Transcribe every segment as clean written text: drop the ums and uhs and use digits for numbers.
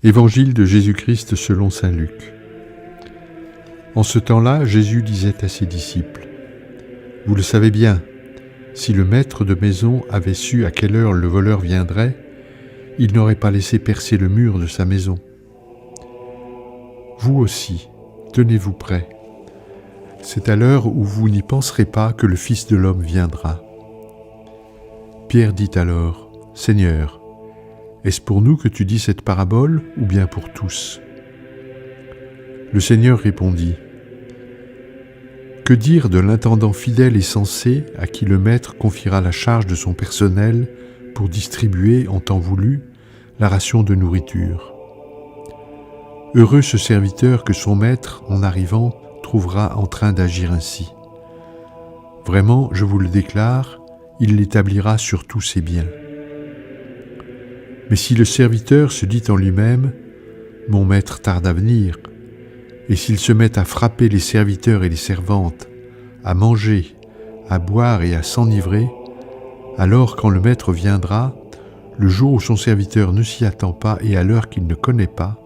Évangile de Jésus-Christ selon saint Luc. En ce temps-là, Jésus disait à ses disciples : « Vous le savez bien, si le maître de maison avait su à quelle heure le voleur viendrait, il n'aurait pas laissé percer le mur de sa maison. Vous aussi, tenez-vous prêts. C'est à l'heure où vous n'y penserez pas que le Fils de l'homme viendra. » Pierre dit alors : « Seigneur, est-ce pour nous que tu dis cette parabole ou bien pour tous ?» Le Seigneur répondit : « Que dire de l'intendant fidèle et sensé à qui le maître confiera la charge de son personnel pour distribuer, en temps voulu, la ration de nourriture ? Heureux ce serviteur que son maître, en arrivant, trouvera en train d'agir ainsi. Vraiment, je vous le déclare, il l'établira sur tous ses biens. Mais si le serviteur se dit en lui-même : mon maître tarde à venir, et s'il se met à frapper les serviteurs et les servantes, à manger, à boire et à s'enivrer, alors quand le maître viendra, le jour où son serviteur ne s'y attend pas et à l'heure qu'il ne connaît pas,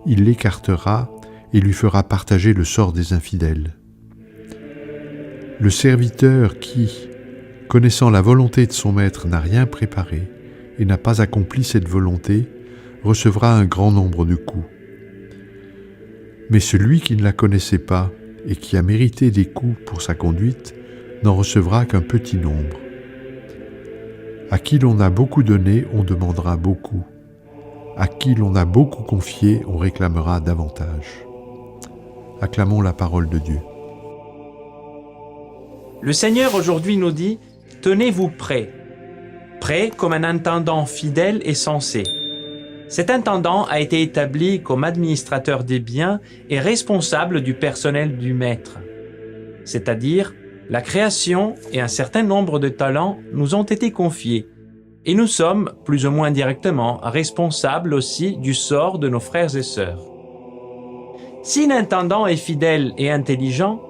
il l'écartera et lui fera partager le sort des infidèles. Le serviteur qui, connaissant la volonté de son maître, n'a rien préparé et n'a pas accompli cette volonté, recevra un grand nombre de coups. Mais celui qui ne la connaissait pas et qui a mérité des coups pour sa conduite n'en recevra qu'un petit nombre. À qui l'on a beaucoup donné, on demandera beaucoup. À qui l'on a beaucoup confié, on réclamera davantage. Acclamons la parole de Dieu. Le Seigneur aujourd'hui nous dit : tenez-vous prêts. Prêt comme un intendant fidèle et sensé. Cet intendant a été établi comme administrateur des biens et responsable du personnel du maître. C'est-à-dire, la création et un certain nombre de talents nous ont été confiés et nous sommes, plus ou moins directement, responsables aussi du sort de nos frères et sœurs. Si l'intendant est fidèle et intelligent,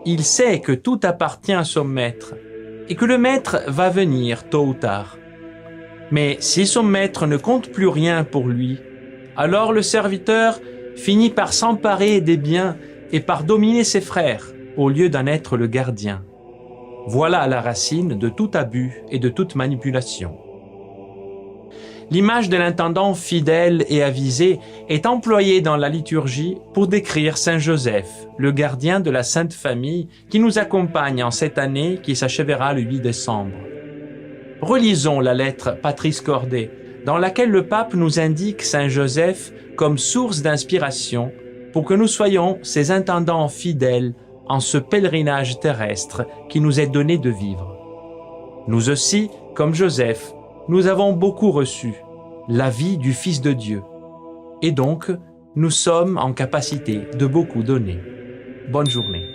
il sait que tout appartient à son maître et que le maître va venir tôt ou tard. Mais si son maître ne compte plus rien pour lui, alors le serviteur finit par s'emparer des biens et par dominer ses frères, au lieu d'en être le gardien. Voilà la racine de tout abus et de toute manipulation. L'image de l'intendant fidèle et avisé est employée dans la liturgie pour décrire Saint Joseph, le gardien de la Sainte Famille qui nous accompagne en cette année qui s'achèvera le 8 décembre. Relisons la lettre Patris Cordé, dans laquelle le pape nous indique Saint Joseph comme source d'inspiration pour que nous soyons ses intendants fidèles en ce pèlerinage terrestre qui nous est donné de vivre. Nous aussi, comme Joseph, nous avons beaucoup reçu la vie du Fils de Dieu. Et donc, nous sommes en capacité de beaucoup donner. Bonne journée.